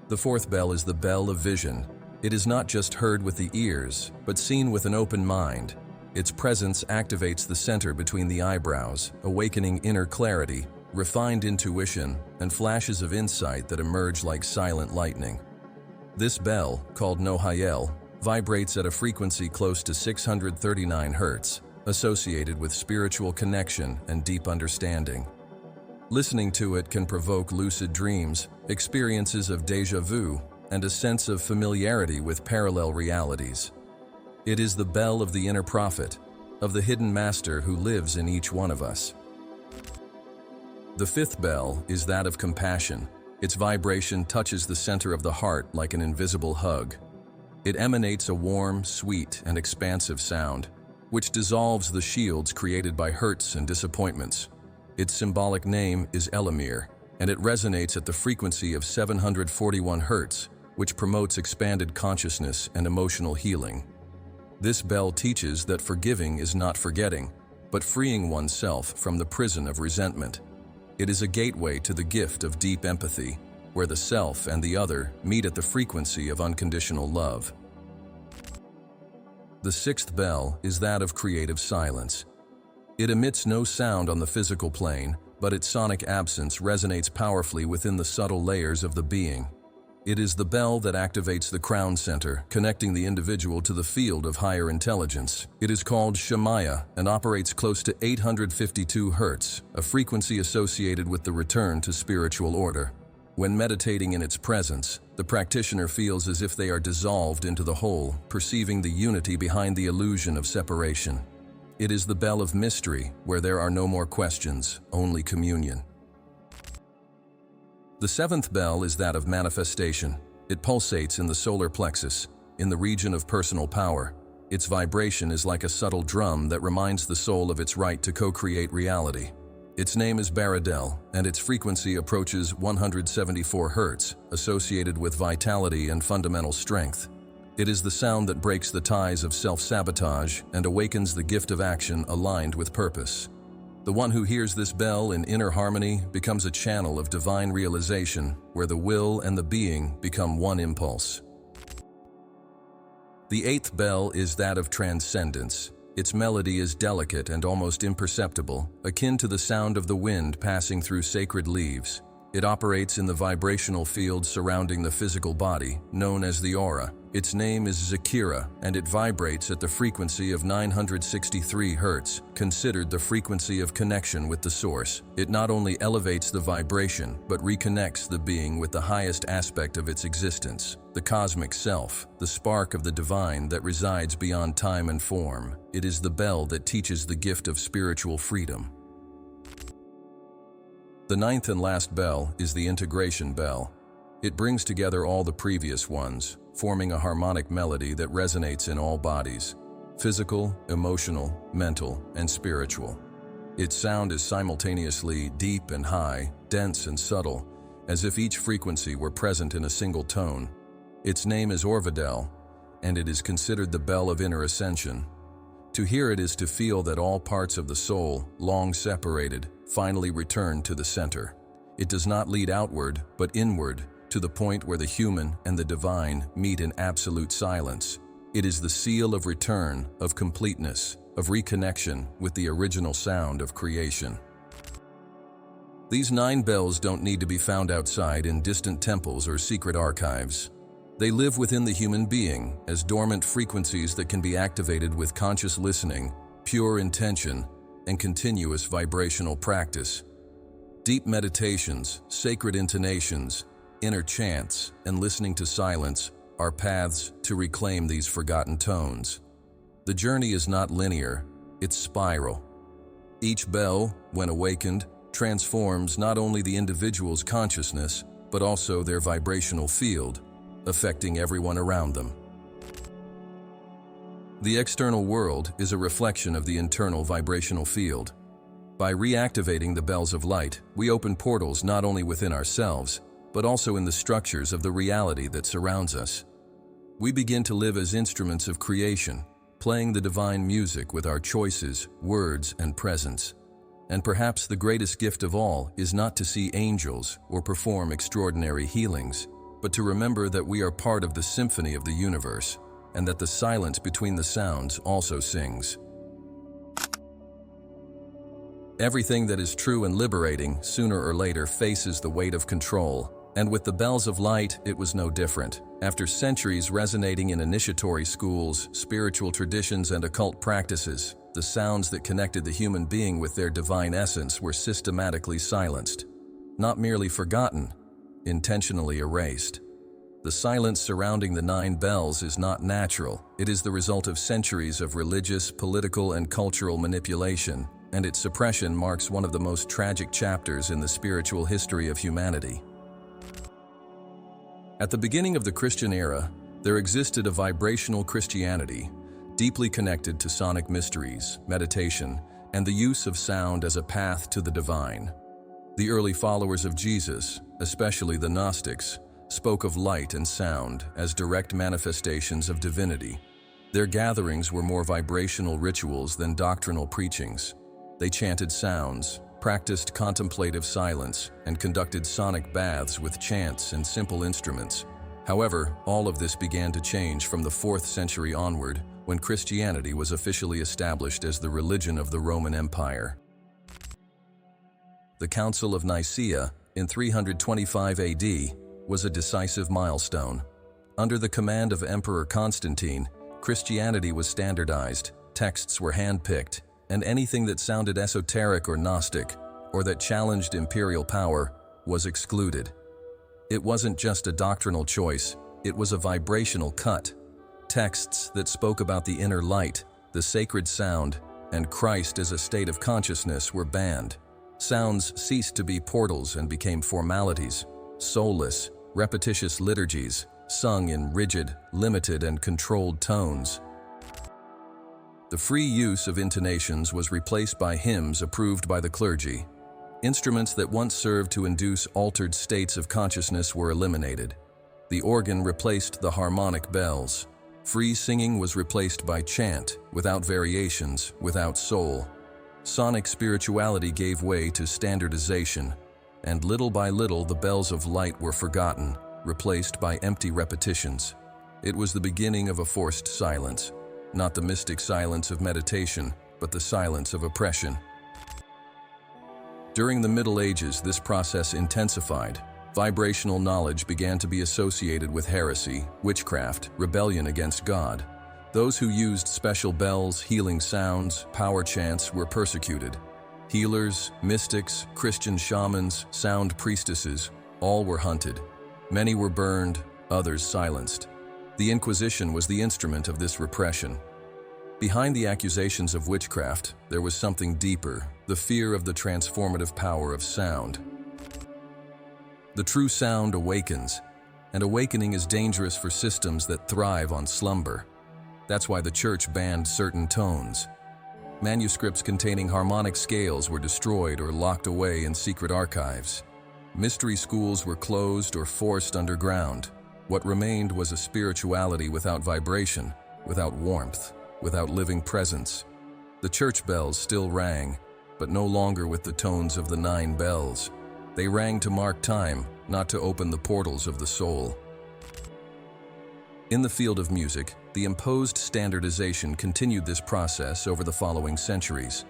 The fourth bell is the bell of vision. It is not just heard with the ears, but seen with an open mind. Its presence activates the center between the eyebrows, awakening inner clarity, refined intuition, and flashes of insight that emerge like silent lightning. This bell, called Nohayel, vibrates at a frequency close to 639 Hz, associated with spiritual connection and deep understanding. Listening to it can provoke lucid dreams, experiences of déjà vu, and a sense of familiarity with parallel realities. It is the bell of the inner prophet, of the hidden master who lives in each one of us. The fifth bell is that of compassion. Its vibration touches the center of the heart like an invisible hug. It emanates a warm, sweet, and expansive sound, which dissolves the shields created by hurts and disappointments. Its symbolic name is Elamir, and it resonates at the frequency of 741 Hz, which promotes expanded consciousness and emotional healing. This bell teaches that forgiving is not forgetting, but freeing oneself from the prison of resentment. It is a gateway to the gift of deep empathy, where the self and the other meet at the frequency of unconditional love. The sixth bell is that of creative silence. It emits no sound on the physical plane, but its sonic absence resonates powerfully within the subtle layers of the being. It is the bell that activates the crown center, connecting the individual to the field of higher intelligence. It is called Shemaya and operates close to 852 Hz, a frequency associated with the return to spiritual order. When meditating in its presence, the practitioner feels as if they are dissolved into the whole, perceiving the unity behind the illusion of separation. It is the bell of mystery, where there are no more questions, only communion. The seventh bell is that of manifestation. It pulsates in the solar plexus, in the region of personal power. Its vibration is like a subtle drum that reminds the soul of its right to co-create reality. Its name is Baradel, and its frequency approaches 174 Hz, associated with vitality and fundamental strength. It is the sound that breaks the ties of self-sabotage and awakens the gift of action aligned with purpose. The one who hears this bell in inner harmony becomes a channel of divine realization, where the will and the being become one impulse. The eighth bell is that of transcendence. Its melody is delicate and almost imperceptible, akin to the sound of the wind passing through sacred leaves. It operates in the vibrational field surrounding the physical body, known as the aura. Its name is Zakira, and it vibrates at the frequency of 963 Hz, considered the frequency of connection with the source. It not only elevates the vibration, but reconnects the being with the highest aspect of its existence, the cosmic self, the spark of the divine that resides beyond time and form. It is the bell that teaches the gift of spiritual freedom. The ninth and last bell is the integration bell. It brings together all the previous ones, forming a harmonic melody that resonates in all bodies: physical, emotional, mental, and spiritual. Its sound is simultaneously deep and high, dense and subtle, as if each frequency were present in a single tone. Its name is Orvadel, and it is considered the bell of inner ascension. To hear it is to feel that all parts of the soul, long separated, finally return to the center. It does not lead outward, but inward, to the point where the human and the divine meet in absolute silence. It is the seal of return, of completeness, of reconnection with the original sound of creation. These 9 bells don't need to be found outside in distant temples or secret archives. They live within the human being as dormant frequencies that can be activated with conscious listening, pure intention, and continuous vibrational practice. Deep meditations, sacred intonations, inner chants, and listening to silence are paths to reclaim these forgotten tones. The journey is not linear, it's spiral. Each bell, when awakened, transforms not only the individual's consciousness, but also their vibrational field, affecting everyone around them. The external world is a reflection of the internal vibrational field. By reactivating the bells of light, we open portals not only within ourselves, but also in the structures of the reality that surrounds us. We begin to live as instruments of creation, playing the divine music with our choices, words, and presence. And perhaps the greatest gift of all is not to see angels or perform extraordinary healings, but to remember that we are part of the symphony of the universe, and that the silence between the sounds also sings. Everything that is true and liberating, sooner or later, faces the weight of control. And with the bells of light, it was no different. After centuries resonating in initiatory schools, spiritual traditions, and occult practices, the sounds that connected the human being with their divine essence were systematically silenced. Not merely forgotten, intentionally erased. The silence surrounding the 9 bells is not natural. It is the result of centuries of religious, political, and cultural manipulation, and its suppression marks one of the most tragic chapters in the spiritual history of humanity. At the beginning of the Christian era, there existed a vibrational Christianity, deeply connected to sonic mysteries, meditation, and the use of sound as a path to the divine. The early followers of Jesus, especially the Gnostics, spoke of light and sound as direct manifestations of divinity. Their gatherings were more vibrational rituals than doctrinal preachings. They chanted sounds, practiced contemplative silence, and conducted sonic baths with chants and simple instruments. However, all of this began to change from the 4th century onward, when Christianity was officially established as the religion of the Roman Empire. The Council of Nicaea, in 325 AD, was a decisive milestone. Under the command of Emperor Constantine, Christianity was standardized, texts were handpicked, and anything that sounded esoteric or Gnostic, or that challenged imperial power, was excluded. It wasn't just a doctrinal choice, it was a vibrational cut. Texts that spoke about the inner light, the sacred sound, and Christ as a state of consciousness were banned. Sounds ceased to be portals and became formalities, soulless, repetitious liturgies, sung in rigid, limited, and controlled tones. The free use of intonations was replaced by hymns approved by the clergy. Instruments that once served to induce altered states of consciousness were eliminated. The organ replaced the harmonic bells. Free singing was replaced by chant, without variations, without soul. Sonic spirituality gave way to standardization, and little by little the bells of light were forgotten, replaced by empty repetitions. It was the beginning of a forced silence, not the mystic silence of meditation, but the silence of oppression. During the Middle Ages, this process intensified. Vibrational knowledge began to be associated with heresy, witchcraft, rebellion against God. Those who used special bells, healing sounds, power chants were persecuted. Healers, mystics, Christian shamans, sound priestesses, all were hunted. Many were burned, others silenced. The Inquisition was the instrument of this repression. Behind the accusations of witchcraft, there was something deeper, the fear of the transformative power of sound. The true sound awakens, and awakening is dangerous for systems that thrive on slumber. That's why the church banned certain tones. Manuscripts containing harmonic scales were destroyed or locked away in secret archives. Mystery schools were closed or forced underground. What remained was a spirituality without vibration, without warmth, without living presence. The church bells still rang, but no longer with the tones of the 9 bells. They rang to mark time, not to open the portals of the soul. In the field of music, the imposed standardization continued this process over the following centuries.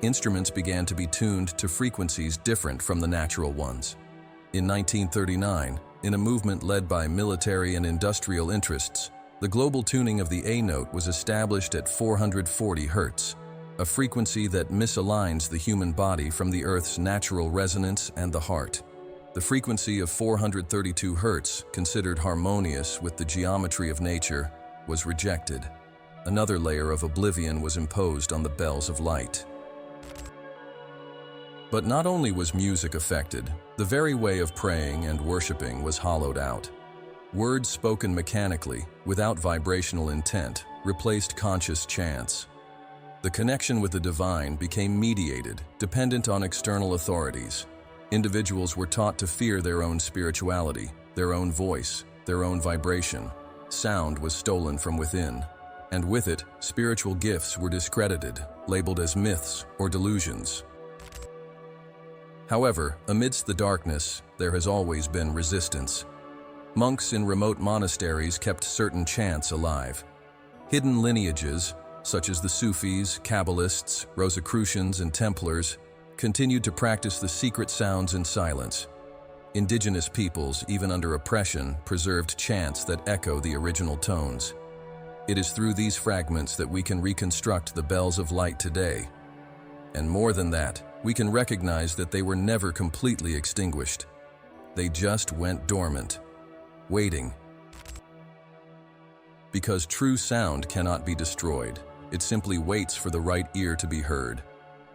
Instruments began to be tuned to frequencies different from the natural ones. In 1939, in a movement led by military and industrial interests, the global tuning of the A note was established at 440 Hz, a frequency that misaligns the human body from the Earth's natural resonance and the heart. The frequency of 432 Hz, considered harmonious with the geometry of nature, was rejected. Another layer of oblivion was imposed on the bells of light. But not only was music affected, the very way of praying and worshiping was hollowed out. Words spoken mechanically, without vibrational intent, replaced conscious chants. The connection with the divine became mediated, dependent on external authorities. Individuals were taught to fear their own spirituality, their own voice, their own vibration. Sound was stolen from within, and with it, spiritual gifts were discredited, labeled as myths or delusions. However, amidst the darkness, there has always been resistance. Monks in remote monasteries kept certain chants alive. Hidden lineages, such as the Sufis, Kabbalists, Rosicrucians, and Templars, continued to practice the secret sounds in silence. Indigenous peoples, even under oppression, preserved chants that echo the original tones. It is through these fragments that we can reconstruct the bells of light today. And more than that, we can recognize that they were never completely extinguished. They just went dormant, waiting. Because true sound cannot be destroyed, it simply waits for the right ear to be heard.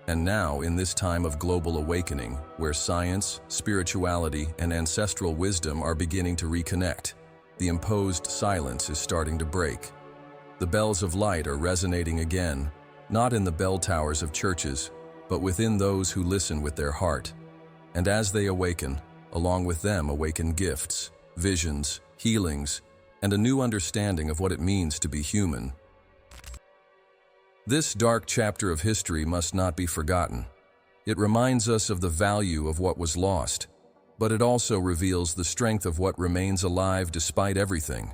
And now, in this time of global awakening, where science, spirituality, and ancestral wisdom are beginning to reconnect, the imposed silence is starting to break. The bells of light are resonating again, not in the bell towers of churches, but within those who listen with their heart. And as they awaken, along with them awaken gifts, visions, healings, and a new understanding of what it means to be human. This dark chapter of history must not be forgotten. It reminds us of the value of what was lost, but it also reveals the strength of what remains alive despite everything.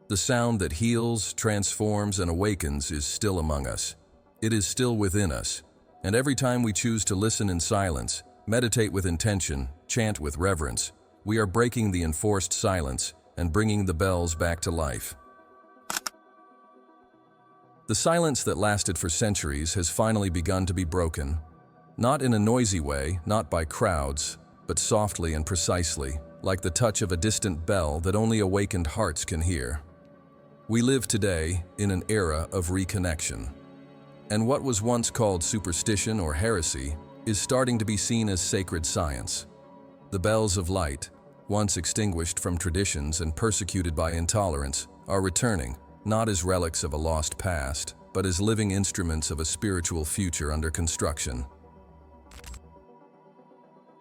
The sound that heals, transforms, and awakens is still among us. It is still within us, and every time we choose to listen in silence, meditate with intention, chant with reverence, we are breaking the enforced silence and bringing the bells back to life. The silence that lasted for centuries has finally begun to be broken. Not in a noisy way, not by crowds, but softly and precisely, like the touch of a distant bell that only awakened hearts can hear. We live today in an era of reconnection. And what was once called superstition or heresy is starting to be seen as sacred science. The bells of light, once extinguished from traditions and persecuted by intolerance, are returning, not as relics of a lost past, but as living instruments of a spiritual future under construction.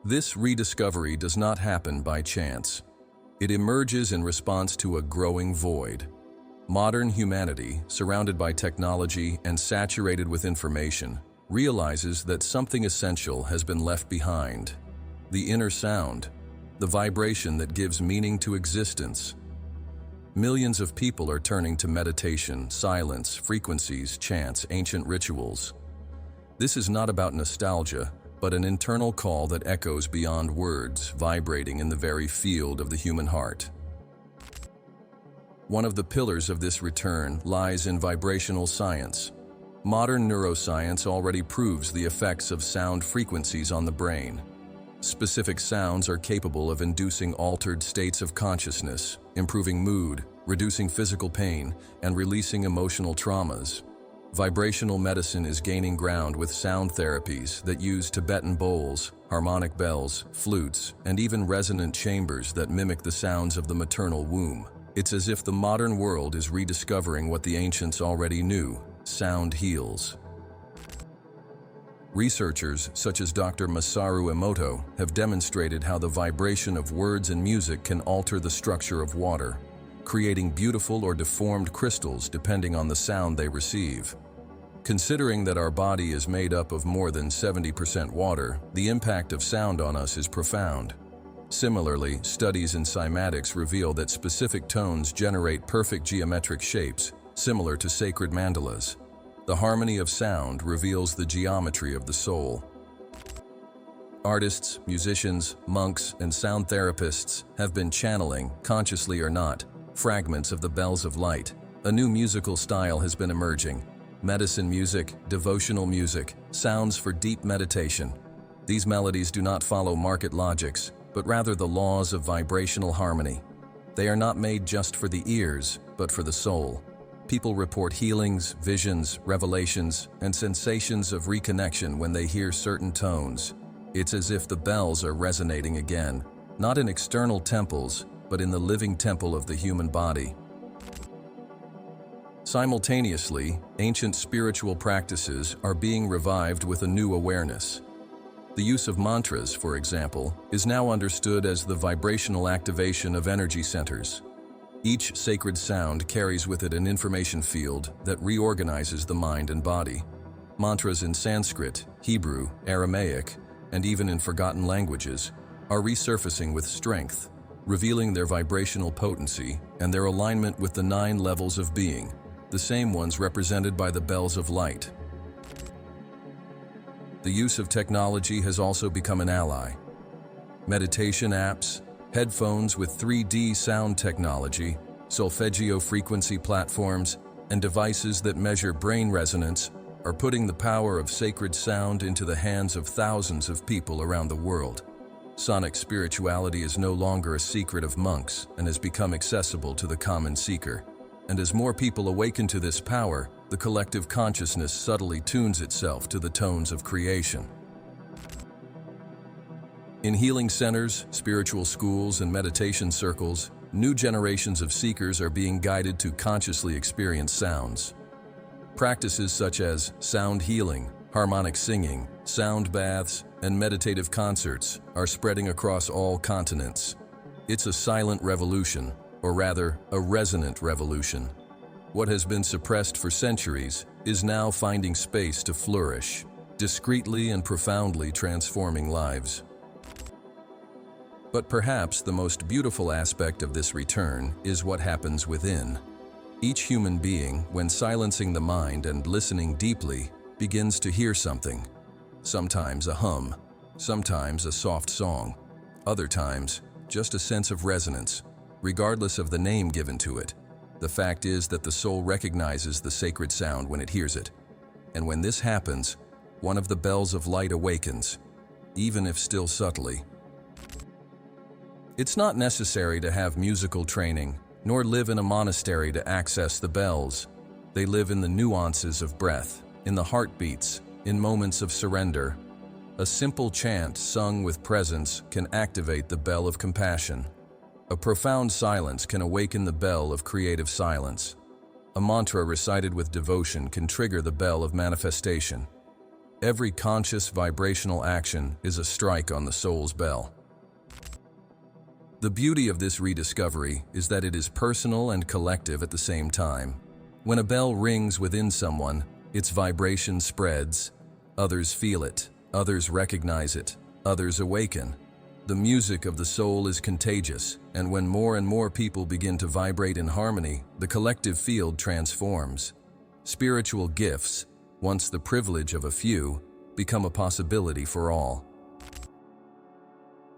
This rediscovery does not happen by chance. It emerges in response to a growing void. Modern humanity, surrounded by technology and saturated with information, realizes that something essential has been left behind. The inner sound, the vibration that gives meaning to existence. Millions of people are turning to meditation, silence, frequencies, chants, ancient rituals. This is not about nostalgia, but an internal call that echoes beyond words, vibrating in the very field of the human heart. One of the pillars of this return lies in vibrational science. Modern neuroscience already proves the effects of sound frequencies on the brain. Specific sounds are capable of inducing altered states of consciousness, improving mood, reducing physical pain, and releasing emotional traumas. Vibrational medicine is gaining ground with sound therapies that use Tibetan bowls, harmonic bells, flutes, and even resonant chambers that mimic the sounds of the maternal womb. It's as if the modern world is rediscovering what the ancients already knew: sound heals. Researchers such as Dr. Masaru Emoto have demonstrated how the vibration of words and music can alter the structure of water, creating beautiful or deformed crystals depending on the sound they receive. Considering that our body is made up of more than 70% water, the impact of sound on us is profound. Similarly, studies in cymatics reveal that specific tones generate perfect geometric shapes, similar to sacred mandalas. The harmony of sound reveals the geometry of the soul. Artists, musicians, monks, and sound therapists have been channeling, consciously or not, fragments of the bells of light. A new musical style has been emerging. Medicine music, devotional music, sounds for deep meditation. These melodies do not follow market logics, but rather the laws of vibrational harmony. They are not made just for the ears, but for the soul. People report healings, visions, revelations, and sensations of reconnection when they hear certain tones. It's as if the bells are resonating again, not in external temples, but in the living temple of the human body. Simultaneously, ancient spiritual practices are being revived with a new awareness. The use of mantras, for example, is now understood as the vibrational activation of energy centers. Each sacred sound carries with it an information field that reorganizes the mind and body. Mantras in Sanskrit, Hebrew, Aramaic, and even in forgotten languages are resurfacing with strength, revealing their vibrational potency and their alignment with the 9 levels of being, the same ones represented by the bells of light. the use of technology has also become an ally. Meditation apps, headphones with 3D sound technology, solfeggio frequency platforms, and devices that measure brain resonance are putting the power of sacred sound into the hands of thousands of people around the world. Sonic spirituality is no longer a secret of monks and has become accessible to the common seeker. And as more people awaken to this power, the collective consciousness subtly tunes itself to the tones of creation. In healing centers, spiritual schools, and meditation circles, new generations of seekers are being guided to consciously experience sounds. Practices such as sound healing, harmonic singing, sound baths, and meditative concerts are spreading across all continents. It's a silent revolution, or rather, a resonant revolution. What has been suppressed for centuries is now finding space to flourish, discreetly and profoundly transforming lives. But perhaps the most beautiful aspect of this return is what happens within. Each human being, when silencing the mind and listening deeply, begins to hear something. Sometimes a hum, sometimes a soft song, other times just a sense of resonance, regardless of the name given to it. The fact is that the soul recognizes the sacred sound when it hears it. And when this happens, one of the bells of light awakens, even if still subtly. It's not necessary to have musical training, nor live in a monastery to access the bells. They live in the nuances of breath, in the heartbeats, in moments of surrender. A simple chant sung with presence can activate the bell of compassion. A profound silence can awaken the bell of creative silence. A mantra recited with devotion can trigger the bell of manifestation. Every conscious vibrational action is a strike on the soul's bell. The beauty of this rediscovery is that it is personal and collective at the same time. When a bell rings within someone, its vibration spreads. Others feel it, others recognize it, others awaken. The music of the soul is contagious, and when more and more people begin to vibrate in harmony, the collective field transforms. Spiritual gifts, once the privilege of a few, become a possibility for all.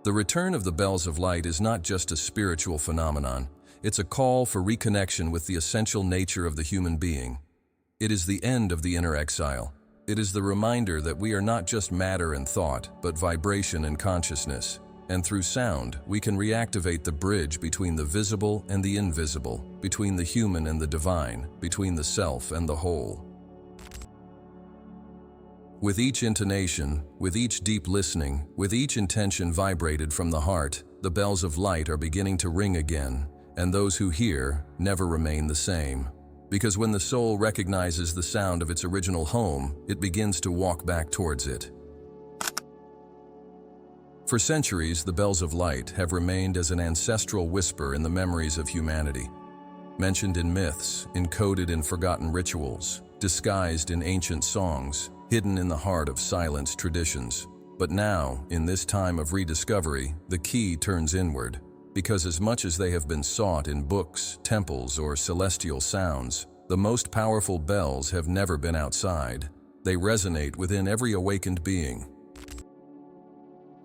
The return of the bells of light is not just a spiritual phenomenon, it's a call for reconnection with the essential nature of the human being. It is the end of the inner exile. It is the reminder that we are not just matter and thought, but vibration and consciousness. And through sound, we can reactivate the bridge between the visible and the invisible, between the human and the divine, between the self and the whole. With each intonation, with each deep listening, with each intention vibrated from the heart, the bells of light are beginning to ring again, and those who hear never remain the same. Because when the soul recognizes the sound of its original home, it begins to walk back towards it. For centuries, the bells of light have remained as an ancestral whisper in the memories of humanity. Mentioned in myths, encoded in forgotten rituals, disguised in ancient songs, hidden in the heart of silenced traditions. But now, in this time of rediscovery, the key turns inward, because as much as they have been sought in books, temples, or celestial sounds, the most powerful bells have never been outside. They resonate within every awakened being.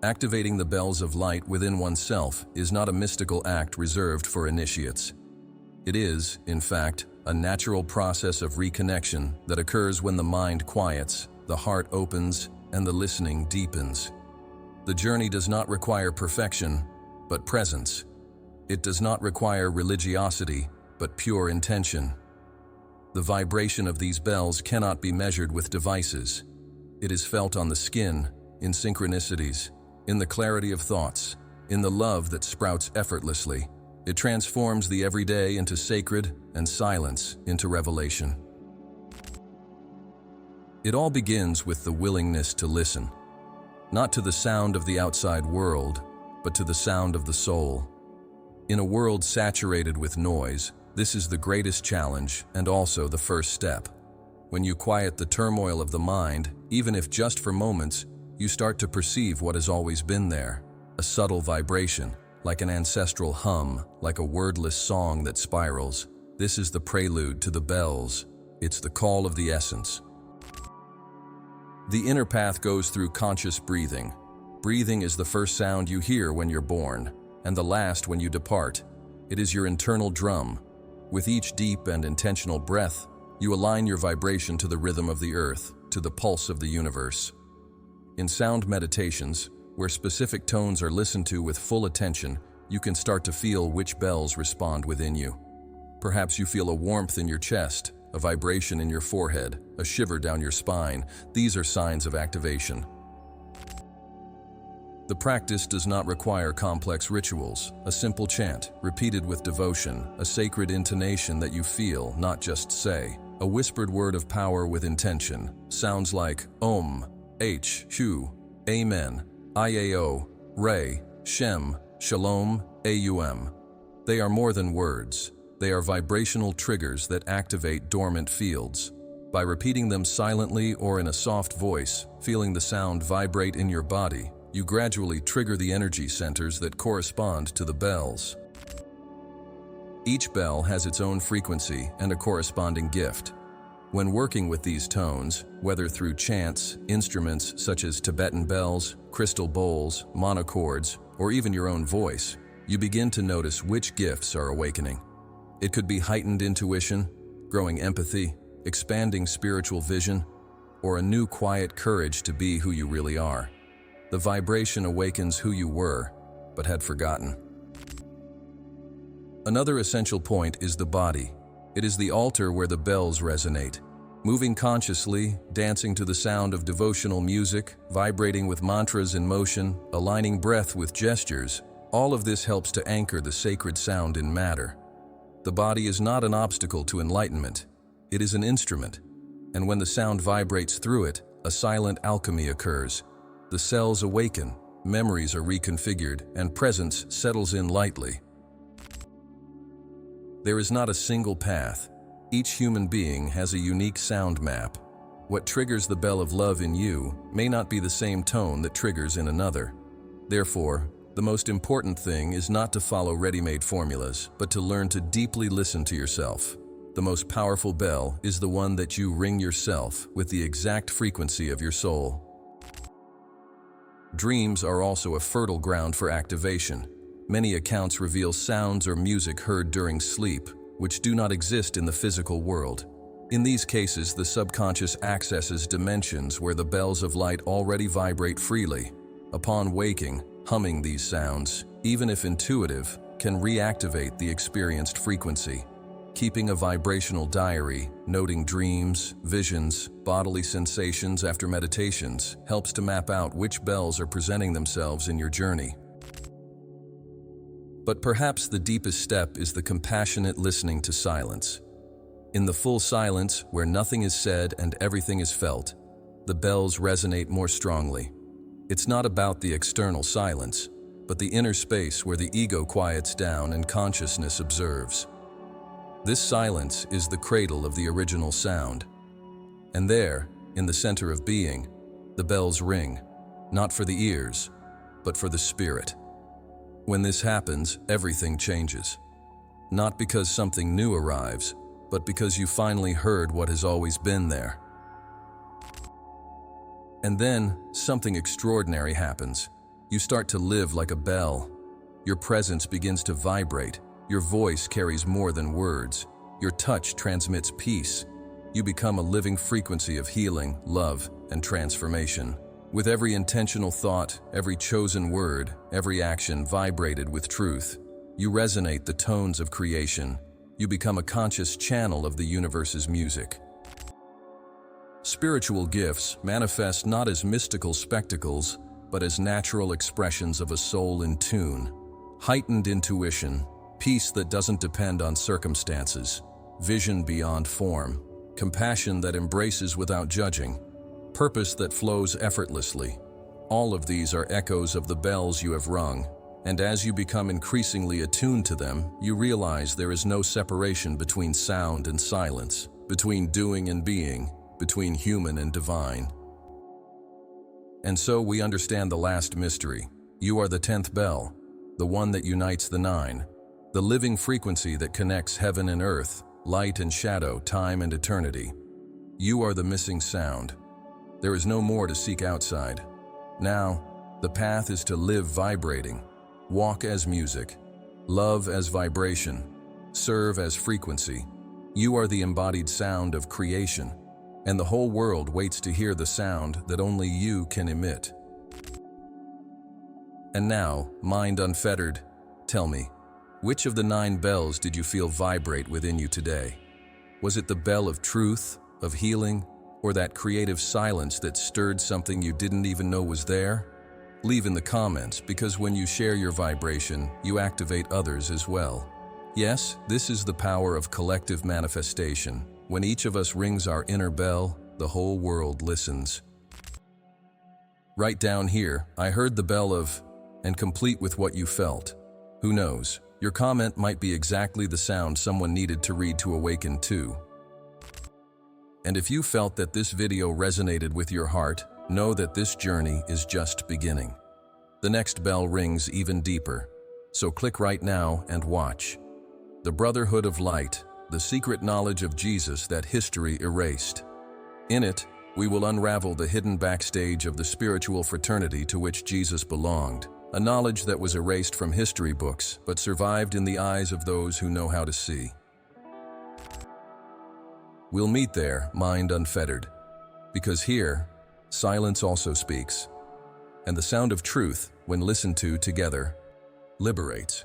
Activating the bells of light within oneself is not a mystical act reserved for initiates. It is, in fact, a natural process of reconnection that occurs when the mind quiets, the heart opens, and the listening deepens. The journey does not require perfection, but presence. It does not require religiosity, but pure intention. The vibration of these bells cannot be measured with devices. It is felt on the skin, in synchronicities, in the clarity of thoughts, in the love that sprouts effortlessly. It transforms the everyday into sacred and silence into revelation. It all begins with the willingness to listen, not to the sound of the outside world, but to the sound of the soul. In a world saturated with noise, this is the greatest challenge and also the first step. When you quiet the turmoil of the mind, even if just for moments, you start to perceive what has always been there, a subtle vibration, like an ancestral hum, like a wordless song that spirals. This is the prelude to the bells. It's the call of the essence. The inner path goes through conscious breathing. Breathing is the first sound you hear when you're born, and the last when you depart. It is your internal drum. With each deep and intentional breath, you align your vibration to the rhythm of the earth, to the pulse of the universe. In sound meditations, where specific tones are listened to with full attention, you can start to feel which bells respond within you. Perhaps you feel a warmth in your chest, a vibration in your forehead, a shiver down your spine. These are signs of activation. The practice does not require complex rituals. A simple chant, repeated with devotion, a sacred intonation that you feel, not just say. A whispered word of power with intention. Sounds like Om, H, Hu, Amen, Iao, Re, Shem, Shalom, Aum. They are more than words. They are vibrational triggers that activate dormant fields. By repeating them silently or in a soft voice, feeling the sound vibrate in your body, you gradually trigger the energy centers that correspond to the bells. Each bell has its own frequency and a corresponding gift. When working with these tones, whether through chants, instruments such as Tibetan bells, crystal bowls, monochords, or even your own voice, you begin to notice which gifts are awakening. It could be heightened intuition, growing empathy, expanding spiritual vision, or a new quiet courage to be who you really are. The vibration awakens who you were, but had forgotten. Another essential point is the body. It is the altar where the bells resonate. Moving consciously, dancing to the sound of devotional music, vibrating with mantras in motion, aligning breath with gestures, all of this helps to anchor the sacred sound in matter. The body is not an obstacle to enlightenment. It is an instrument. And when the sound vibrates through it, a silent alchemy occurs. The cells awaken, memories are reconfigured, and presence settles in lightly. There is not a single path. Each human being has a unique sound map. What triggers the bell of love in you may not be the same tone that triggers in another. Therefore, the most important thing is not to follow ready-made formulas, but to learn to deeply listen to yourself. The most powerful bell is the one that you ring yourself with the exact frequency of your soul. Dreams are also a fertile ground for activation. Many accounts reveal sounds or music heard during sleep, which do not exist in the physical world. In these cases, the subconscious accesses dimensions where the bells of light already vibrate freely. Upon waking, humming these sounds, even if intuitive, can reactivate the experienced frequency. Keeping a vibrational diary, noting dreams, visions, bodily sensations after meditations, helps to map out which bells are presenting themselves in your journey. But perhaps the deepest step is the compassionate listening to silence. In the full silence, where nothing is said and everything is felt, the bells resonate more strongly. It's not about the external silence, but the inner space where the ego quiets down and consciousness observes. This silence is the cradle of the original sound. And there, in the center of being, the bells ring, not for the ears, but for the spirit. When this happens, everything changes. Not because something new arrives, but because you finally heard what has always been there. And then, something extraordinary happens. You start to live like a bell. Your presence begins to vibrate. Your voice carries more than words. Your touch transmits peace. You become a living frequency of healing, love, and transformation. With every intentional thought, every chosen word, every action vibrated with truth, you resonate the tones of creation. You become a conscious channel of the universe's music. Spiritual gifts manifest not as mystical spectacles, but as natural expressions of a soul in tune. Heightened intuition, peace that doesn't depend on circumstances, vision beyond form, compassion that embraces without judging, purpose that flows effortlessly. All of these are echoes of the bells you have rung, and as you become increasingly attuned to them, you realize there is no separation between sound and silence, between doing and being, between human and divine. And so we understand the last mystery. You are the 10th bell, the one that unites the 9, the living frequency that connects heaven and earth, light and shadow, time and eternity. You are the missing sound. There is no more to seek outside. Now, the path is to live vibrating, walk as music, love as vibration, serve as frequency. You are the embodied sound of creation, and the whole world waits to hear the sound that only you can emit. And now, mind unfettered, tell me, which of the 9 bells did you feel vibrate within you today? Was it the bell of truth, of healing, or that creative silence that stirred something you didn't even know was there? Leave in the comments, because when you share your vibration, you activate others as well. Yes, this is the power of collective manifestation. When each of us rings our inner bell, the whole world listens. Write down here, I heard the bell of, and complete with what you felt. Who knows, your comment might be exactly the sound someone needed to read to awaken too. And if you felt that this video resonated with your heart, know that this journey is just beginning. The next bell rings even deeper, so click right now and watch. The Brotherhood of Light, the secret knowledge of Jesus that history erased. In it, we will unravel the hidden backstage of the spiritual fraternity to which Jesus belonged, a knowledge that was erased from history books but survived in the eyes of those who know how to see. We'll meet there, mind unfettered, because here, silence also speaks, and the sound of truth, when listened to together, liberates.